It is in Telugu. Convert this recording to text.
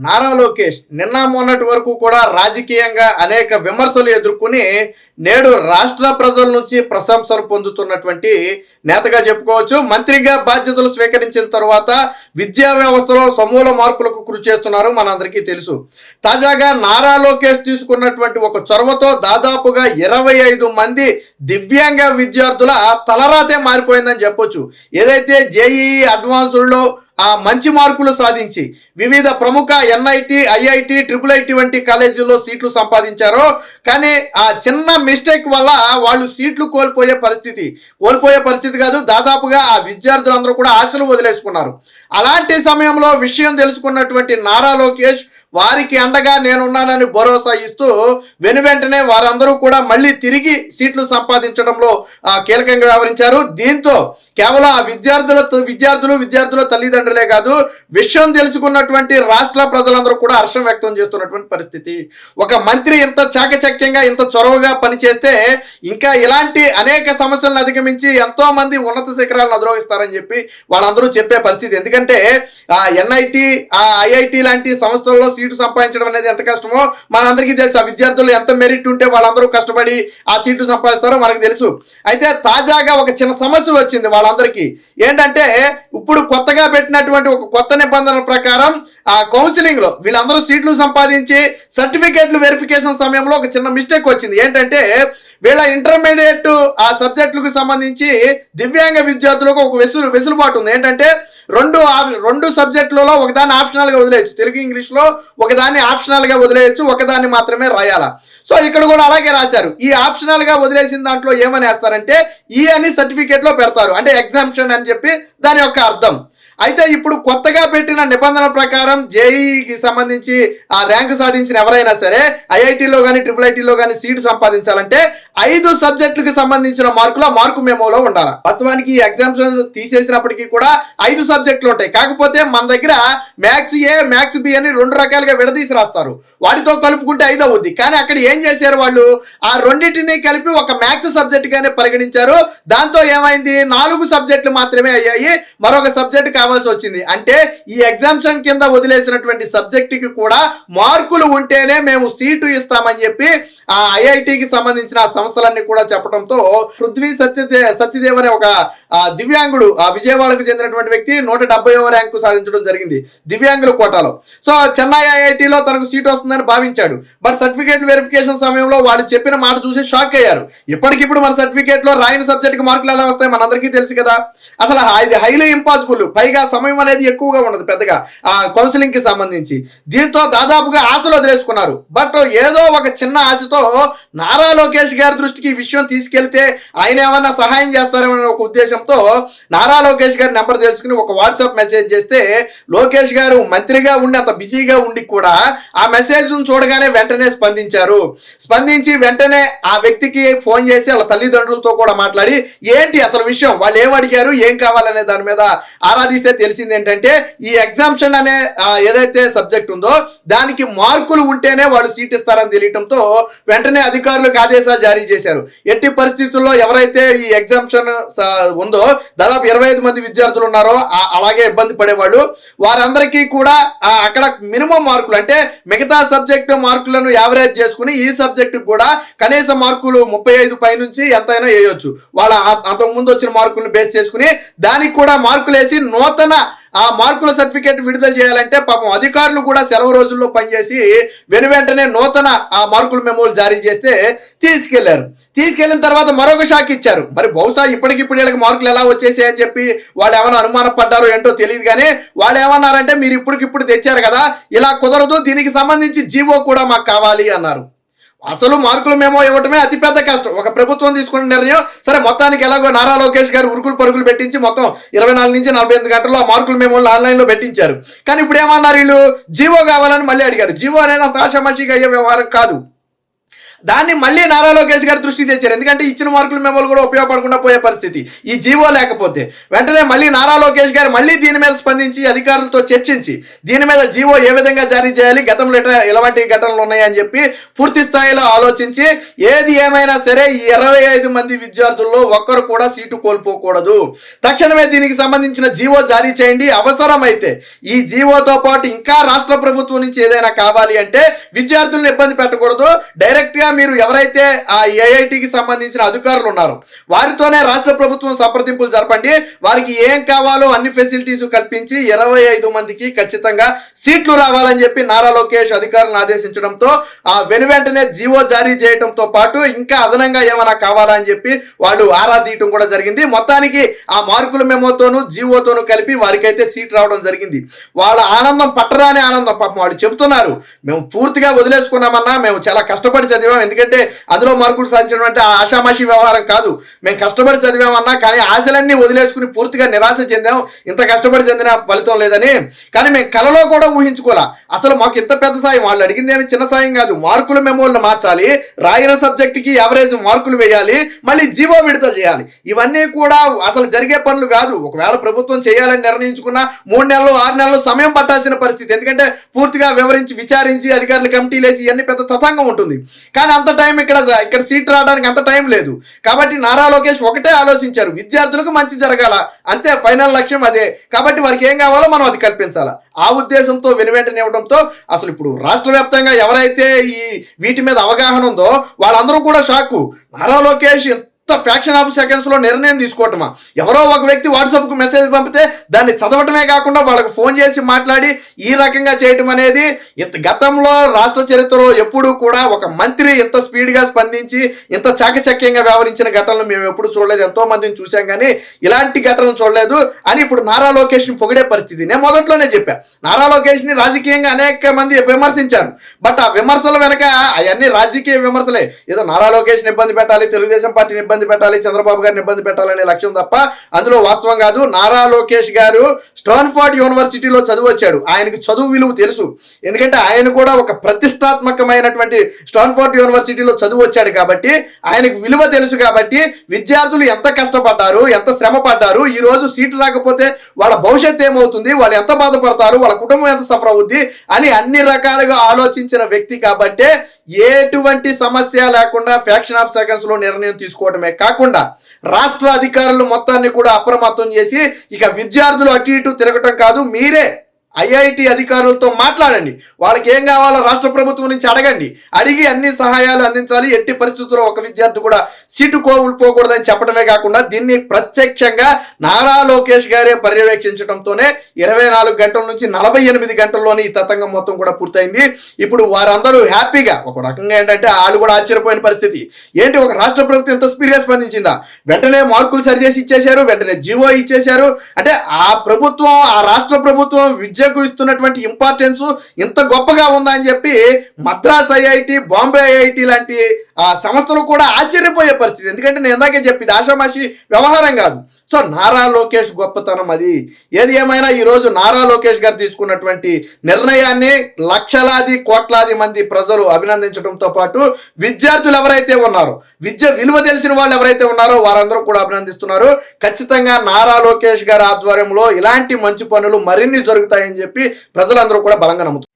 నారా లోకేష్ నిన్న మొన్నటి వరకు కూడా రాజకీయంగా అనేక విమర్శలు ఎదుర్కొని నేడు రాష్ట్ర ప్రజల నుంచి ప్రశంసలు పొందుతున్నటువంటి నేతగా చెప్పుకోవచ్చు. మంత్రిగా బాధ్యతలు స్వీకరించిన తర్వాత విద్యా వ్యవస్థలో సమూల మార్పులకు కృషి చేస్తున్నారు, మనందరికీ తెలుసు. తాజాగా నారా లోకేష్ తీసుకున్నటువంటి ఒక చొరవతో దాదాపుగా 25 మంది దివ్యాంగ విద్యార్థుల తలరాతే మారిపోయిందని చెప్పొచ్చు. ఏదైతే జేఈఈ అడ్వాన్స్డ్లో మంచి మార్కులు సాధించి వివిధ ప్రముఖ ఎన్ఐటి, ఐఐటి, ట్రిపుల్ ఐటి వంటి కాలేజీల్లో సీట్లు సంపాదించారో, కానీ ఆ చిన్న మిస్టేక్ వల్ల వాళ్ళు సీట్లు కోల్పోయే పరిస్థితి కాదు, దాదాపుగా ఆ విద్యార్థులందరూ కూడా ఆశలు వదిలేసుకున్నారు. అలాంటి సమయంలో విషయం తెలుసుకున్నటువంటి నారా లోకేష్ వారికి అండగా నేనున్నానని భరోసా ఇస్తూ వెనువెంటనే వారందరూ కూడా మళ్ళీ తిరిగి సీట్లు సంపాదించడంలో కీలకంగా వ్యవహరించారు. దీంతో కేవలం ఆ విద్యార్థుల తల్లిదండ్రులే కాదు, విషయం తెలుసుకున్నటువంటి రాష్ట్ర ప్రజలందరూ కూడా హర్షం వ్యక్తం చేస్తున్నటువంటి పరిస్థితి. ఒక మంత్రి ఇంత చాకచక్యంగా ఇంత చొరవగా పనిచేస్తే ఇంకా ఇలాంటి అనేక సమస్యలను అధిగమించి ఎంతో మంది ఉన్నత శిఖరాలను అధిరోహిస్తారని చెప్పి వాళ్ళందరూ చెప్పే పరిస్థితి. ఎందుకంటే ఎన్ఐటి, ఐఐటి లాంటి సంస్థల్లో సీటు సంపాదించడం అనేది ఎంత కష్టమో మనందరికీ తెలుసు. ఆ విద్యార్థులు ఎంత మెరిట్ ఉంటే వాళ్ళందరూ కష్టపడి ఆ సీటు సంపాదిస్తారో మనకు తెలుసు. అయితే తాజాగా ఒక చిన్న సమస్య వచ్చింది వాళ్ళందరికీ. ఏంటంటే ఇప్పుడు కొత్తగా పెట్టినటువంటి ఒక కొత్త నిబంధనల ప్రకారం ఆ కౌన్సిలింగ్ లో వీళ్ళందరూ సీట్లు సంపాదించి సర్టిఫికేట్లు వెరిఫికేషన్ సమయంలో ఒక చిన్న మిస్టేక్ వచ్చింది. ఏంటంటే వీళ్ళ ఇంటర్మీడియట్ ఆ సబ్జెక్టులకు సంబంధించి దివ్యాంగ విద్యార్థులకు ఒక వెసులుబాటు ఉంది. ఏంటంటే రెండు సబ్జెక్టులలో ఒకదాన్ని ఆప్షనల్ గా వదిలేయచ్చు, తెలుగు ఇంగ్లీష్ లో ఒకదాన్ని ఆప్షనల్ గా వదిలేయచ్చు, ఒకదాన్ని మాత్రమే రాయాలా. సో ఇక్కడ కూడా అలాగే రాశారు. ఈ ఆప్షనల్ గా వదిలేసిన దాంట్లో ఏమని వేస్తారంటే ఈ అని సర్టిఫికేట్ లో పెడతారు, అంటే ఎగ్జామ్షన్ అని చెప్పి దాని యొక్క అర్థం. అయితే ఇప్పుడు కొత్తగా పెట్టిన నిబంధనల ప్రకారం జేఈకి సంబంధించి ఆ ర్యాంకు సాధించిన ఎవరైనా సరే ఐఐటిలో కానీ ట్రిపుల్ ఐటీలో కానీ సీటు సంపాదించాలంటే 5 సబ్జెక్టులకు సంబంధించిన మార్కు మెమోలో ఉండాలి. వాస్తవానికి ఈ ఎగ్జామ్షన్ తీసేసినప్పటికీ కూడా 5 సబ్జెక్టులు ఉంటాయి. కాకపోతే మన దగ్గర మ్యాథ్స్ ఏ, మ్యాథ్స్ బి అని 2 రకాలుగా విడదీసి రాస్తారు. వాటితో కలుపుకుంటే 5 అవుద్ది. కానీ అక్కడ ఏం చేశారు వాళ్ళు, ఆ రెండింటిని కలిపి ఒక మ్యాథ్స్ సబ్జెక్ట్ గానే పరిగణించారు. దాంతో ఏమైంది, 4 సబ్జెక్టులు మాత్రమే అయ్యాయి, మరొక సబ్జెక్ట్ కావాల్సి వచ్చింది. అంటే ఈ ఎగ్జామ్షన్ కింద వదిలేసినటువంటి సబ్జెక్టుకి కూడా మార్కులు ఉంటేనే మేము సీటు ఇస్తామని చెప్పి ఆ ఐఐటికి సంబంధించిన సంస్థలన్నీ కూడా చెప్పడంతో పృథ్వీ సత్యదేవ్ అనే ఒక దివ్యాంగుడు ఆ విజయవాడకు చెందినటువంటి వ్యక్తి 170వ ర్యాంకు సాధించడం జరిగింది దివ్యాంగుల కోటాలో. సో చెన్నై ఐఐటిలో తనకు సీట్ వస్తుందని భావించాడు. బట్ సర్టిఫికేట్ వెరిఫికేషన్ సమయంలో వాళ్ళు చెప్పిన మాట చూసి షాక్ అయ్యారు. ఇప్పటికిప్పుడు మన సర్టిఫికేట్ లో రాయని సబ్జెక్ట్ మార్కులు ఎలా వస్తాయి మనందరికీ తెలుసు కదా. అసలు ఇది హైలీ ఇంపాసిబుల్, పైగా సమయం అనేది ఎక్కువగా ఉండదు పెద్దగా ఆ కౌన్సిలింగ్ కి సంబంధించి. దీంతో దాదాపుగా ఆశలు వదిలేసుకున్నారు. బట్ ఏదో ఒక చిన్న ఆశతో నారా లోకేష్ గారి దృష్టికి ఈ విషయం తీసుకెళ్తే ఆయన ఏమన్నా సహాయం చేస్తారనే ఒక ఉద్దేశంతో నారా లోకేష్ గారి నెంబర్ తెలుసుకుని ఒక వాట్సాప్ మెసేజ్ చేస్తే లోకేష్ గారు మంత్రిగా ఉండి అంత బిజీగా ఉండి కూడా ఆ మెసేజ్ చూడగానే వెంటనే స్పందించి వెంటనే ఆ వ్యక్తికి ఫోన్ చేసి వాళ్ళ తల్లిదండ్రులతో కూడా మాట్లాడి ఏంటి అసలు విషయం, వాళ్ళు ఏం అడిగారు, ఏం కావాలనే దాని మీద ఆరాధిస్తే తెలిసింది ఏంటంటే ఈ ఎగ్జామ్షన్ అనే ఏదైతే సబ్జెక్ట్ ఉందో దానికి మార్కులు ఉంటేనే వాళ్ళు సీట్ ఇస్తారని తెలియటంతో వెంటనే అధికారులకు ఆదేశాలు జారీ చేశారు. ఎట్టి పరిస్థితుల్లో ఎవరైతే ఈ ఎగ్జామ్షన్ ఉందో దాదాపు 25 మంది విద్యార్థులు ఉన్నారో అలాగే ఇబ్బంది పడేవాళ్ళు వారందరికీ కూడా అక్కడ మినిమం మార్కులు అంటే మిగతా సబ్జెక్టు మార్కులను యావరేజ్ చేసుకుని ఈ సబ్జెక్టు కూడా కనీస మార్కులు 35 పై నుంచి ఎంతైనా వేయొచ్చు. వాళ్ళ అంతకుముందు వచ్చిన మార్కులను బేస్ చేసుకుని దానికి కూడా మార్కులు వేసి నూతన ఆ మార్కుల సర్టిఫికేట్ విడుదల చేయాలంటే పాపం అధికారులు కూడా సెలవు రోజుల్లో పనిచేసి వెంటనే నూతన ఆ మార్కుల మెమోలు జారీ చేస్తే తీసుకెళ్లిన తర్వాత మరొక షాక్ ఇచ్చారు. మరి బహుశా ఇప్పటికిప్పుడు వీళ్ళకి మార్కులు ఎలా వచ్చేసాయని చెప్పి వాళ్ళు ఏమైనా అనుమానం పడ్డారో ఏంటో తెలియదు. కానీ వాళ్ళు ఏమన్నారంటే మీరు ఇప్పటికిప్పుడు తెచ్చారు కదా, ఇలా కుదరదు, దీనికి సంబంధించి జీవో కూడా మాకు కావాలి అన్నారు. అసలు మార్కులు మెమో ఇవ్వటమే అతిపెద్ద కష్టం. ఒక ప్రభుత్వం తీసుకున్న నిర్ణయం సరే, మొత్తానికి ఎలాగో నారా లోకేష్ గారు ఉరుకులు పరుగులు పెట్టించి మొత్తం 24 నుంచి 48 గంటల్లో ఆ మార్కుల మెమోలు ఆన్లైన్లో పెట్టించారు. కానీ ఇప్పుడు ఏమన్నారు, వీళ్ళు జీవో కావాలని మళ్ళీ అడిగారు. జీవో అనేది అంత ఆషామాషిగా అయ్యే వ్యవహారం కాదు. దాన్ని మళ్ళీ నారా లోకేష్ గారి దృష్టికి తెచ్చారు. ఎందుకంటే ఇచ్చిన మార్కుల మెమోలు కూడా ఉపయోగపడకుండా పోయే పరిస్థితి ఈ జీవో లేకపోతే. వెంటనే మళ్ళీ నారా లోకేష్ గారు మళ్ళీ దీని మీద స్పందించి అధికారులతో చర్చించి దీని మీద జీవో ఏ విధంగా జారీ చేయాలి, గతంలో ఎలాంటి ఘటనలు ఉన్నాయని చెప్పి పూర్తి స్థాయిలో ఆలోచించి ఏది ఏమైనా సరే ఈ 25 మంది విద్యార్థుల్లో ఒక్కరు కూడా సీటు కోల్పోకూడదు, తక్షణమే దీనికి సంబంధించిన జీవో జారీ చేయండి, అవసరమైతే ఈ జీవోతో పాటు ఇంకా రాష్ట్ర ప్రభుత్వం నుంచి ఏదైనా కావాలి అంటే విద్యార్థులను ఇబ్బంది పెట్టకూడదు, డైరెక్ట్ గా మీరు ఎవరైతే ఆ ఐఐటికి సంబంధించిన అధికారులు ఉన్నారో వారితోనే రాష్ట్ర ప్రభుత్వం సంప్రదింపులు జరపండి, వారికి ఏం కావాలో అన్ని ఫెసిలిటీస్ కల్పించి 25 మందికి ఖచ్చితంగా సీట్లు రావాలని చెప్పి నారా లోకేష్ అధికారులను ఆదేశించడంతో ఆ వెనువెంటనే జీవో జారీ చేయడంతో పాటు ఇంకా అదనంగా ఏమైనా కావాలా అని చెప్పి వాళ్ళు ఆరా తీయటం కూడా జరిగింది. మొత్తానికి ఆ మార్కుల మెమోతోనూ జీవోతోనూ కలిపి వారికైతే సీట్ రావడం జరిగింది. వాళ్ళ ఆనందం పట్టరాని ఆనందం. పాపం వాళ్ళు చెబుతున్నారు, మేము పూర్తిగా వదిలేసుకున్నామన్నా, మేము చాలా కష్టపడి చదివాం, ఎందుకంటే అందులో మార్కులు సాధించడం అంటే ఆషామాషి వ్యవహారం కాదు, మేము కష్టపడి చదివామన్నా కానీ ఆశలన్నీ వదిలేసుకుని పూర్తిగా నిరాశ చెందాం, ఇంత కష్టపడి చెందిన ఫలితం లేదని. కానీ మేము కలలో కూడా ఊహించుకోలే, అసలు మాకు ఇంత పెద్ద సాయం, వాళ్ళు అడిగింది ఏమి చిన్న సాయం కాదు, మార్కుల మెమోలను మార్చాలి, రాయిన సబ్జెక్టుకి యావరేజ్ మార్కులు వేయాలి, మళ్ళీ జీవో విడుదల చేయాలి, ఇవన్నీ కూడా అసలు జరిగే పనులు కాదు. ఒకవేళ ప్రభుత్వం చేయాలని నిర్ణయించుకున్న 3 నెలలు 6 నెలలు సమయం పట్టాల్సిన పరిస్థితి, ఎందుకంటే పూర్తిగా వివరించి విచారించి అధికారులు కమిటీలు వేసి ఇవన్నీ పెద్ద తతంగం ఉంటుంది. కానీ అంత టైం ఇక్కడ సీట్ రావడానికి అంత టైం లేదు. కాబట్టి నారా లోకేష్ ఒకటే ఆలోచించారు, విద్యార్థులకు మంచి జరగాల, అంతే ఫైనల్ లక్ష్యం అదే. కాబట్టి వారికి ఏం కావాలో మనం అది కల్పించాలా, ఆ ఉద్దేశంతో వెనువెంటనే ఇవ్వడంతో అసలు ఇప్పుడు రాష్ట్ర వ్యాప్తంగా ఎవరైతే ఈ వీటి మీద అవగాహన ఉందో వాళ్ళందరూ కూడా shock. Nara Lokesh fraction of seconds లో నిర్ణయం తీసుకోవటమా, ఎవరో ఒక వ్యక్తి వాట్సాప్ కు మెసేజ్ పంపితే దాన్ని చదవటమే కాకుండా వాళ్ళకి ఫోన్ చేసి మాట్లాడి ఈ రకంగా చేయటం అనేది గతంలో రాష్ట్ర చరిత్రలో ఎప్పుడూ కూడా ఒక మంత్రి ఇంత స్పీడ్ గా స్పందించి ఇంత చాకచక్యంగా వ్యవహరించిన ఘటనలు మేము ఎప్పుడు చూడలేదు, ఎంతో మందిని చూసాం కానీ ఇలాంటి ఘటనలు చూడలేదు అని ఇప్పుడు నారా లోకేష్ ని పొగిడే పరిస్థితి. నేను మొదట్లోనే చెప్పా, నారా లోకేష్ ని రాజకీయంగా అనేక మంది విమర్శించారు, బట్ ఆ విమర్శల వెనక అవన్నీ రాజకీయ విమర్శలే. ఏదో నారా లోకేష్ ని ఇబ్బంది పెట్టాలి, తెలుగుదేశం పార్టీని ఇబ్బంది పెట్టాలి, చంద్రబాబు గారిని ఇబ్బంది పెట్టాలనే లక్ష్యం తప్ప అందులో వాస్తవం కాదు. నారా లోకేష్ గారు స్టాన్ఫోర్డ్ యూనివర్సిటీలో చదువు వచ్చాడు, ఆయనకి చదువు విలువ తెలుసు, ఎందుకంటే ఆయన కూడా ఒక ప్రతిష్టాత్మకమైనటువంటి స్టాన్ఫోర్డ్ యూనివర్సిటీలో చదువు వచ్చాడు కాబట్టి ఆయనకు విలువ తెలుసు. కాబట్టి విద్యార్థులు ఎంత కష్టపడ్డారు, ఎంత శ్రమ పడ్డారు, ఈ రోజు సీటు రాకపోతే వాళ్ళ భవిష్యత్తు ఏమవుతుంది, వాళ్ళు ఎంత బాధపడతారు, వాళ్ళ కుటుంబం ఎంత సఫర్ అవుద్ది అని అన్ని రకాలుగా ఆలోచించిన వ్యక్తి కాబట్టే ఎటువంటి సమస్య లేకుండా ఫ్యాక్షన్ ఆఫ్ సెకండ్స్ లో నిర్ణయం తీసుకోవడమే కాకుండా రాష్ట్ర అధికారులు మొత్తాన్ని కూడా అప్రమత్తం చేసి ఇక విద్యార్థులు అటు ఇటు తిరగటం కాదు, మీరే ఐఐటి అధికారులతో మాట్లాడండి, వాళ్ళకి ఏం కావాలో రాష్ట్ర ప్రభుత్వం నుంచి అడగండి, అడిగి అన్ని సహాయాలు అందించాలి, ఎట్టి పరిస్థితుల్లో ఒక విద్యార్థి కూడా సీటు కోల్పోకూడదని చెప్పడమే కాకుండా దీన్ని ప్రత్యక్షంగా నారా లోకేష్ గారే పర్యవేక్షించడంతోనే 24 గంటల నుంచి 48 గంటల్లోనే ఈ తతంగం మొత్తం కూడా పూర్తయింది. ఇప్పుడు వారందరూ హ్యాపీగా, ఒక రకంగా ఏంటంటే వాళ్ళు కూడా ఆశ్చర్యపోయిన పరిస్థితి, ఏంటి ఒక రాష్ట్ర ప్రభుత్వం ఎంత స్పీడ్గా స్పందించిందా, వెంటనే మార్కులు సరిచేసి ఇచ్చేశారు, వెంటనే జీవో ఇచ్చేశారు, అంటే ఆ ప్రభుత్వం ఆ రాష్ట్ర ప్రభుత్వం విద్యకు ఇస్తున్నటువంటి ఇంపార్టెన్స్ ఇంత గొప్పగా ఉందా అని చెప్పి మద్రాస్ ఐఐటి, బాంబే ఐఐటి లాంటి ఆ సంస్థలు కూడా ఆశ్చర్యపోయే పరిస్థితి. ఎందుకంటే నేను ఇందాకే చెప్పింది ఆషామాషి వ్యవహారం కాదు. సో నారా లోకేష్ గొప్పతనం అది. ఏది ఏమైనా ఈరోజు నారా లోకేష్ గారు తీసుకున్నటువంటి నిర్ణయాన్ని లక్షలాది కోట్లాది మంది ప్రజలు అభినందించడంతో పాటు విద్యార్థులు ఎవరైతే ఉన్నారో, విద్య విలువ తెలిసిన వాళ్ళు ఎవరైతే ఉన్నారో వారందరూ కూడా అభినందిస్తున్నారు. ఖచ్చితంగా నారా లోకేష్ గారి ఆధ్వర్యంలో ఇలాంటి మంచి పనులు మరిన్ని జరుగుతాయని చెప్పి ప్రజలందరూ కూడా బలంగా నమ్ముతున్నారు.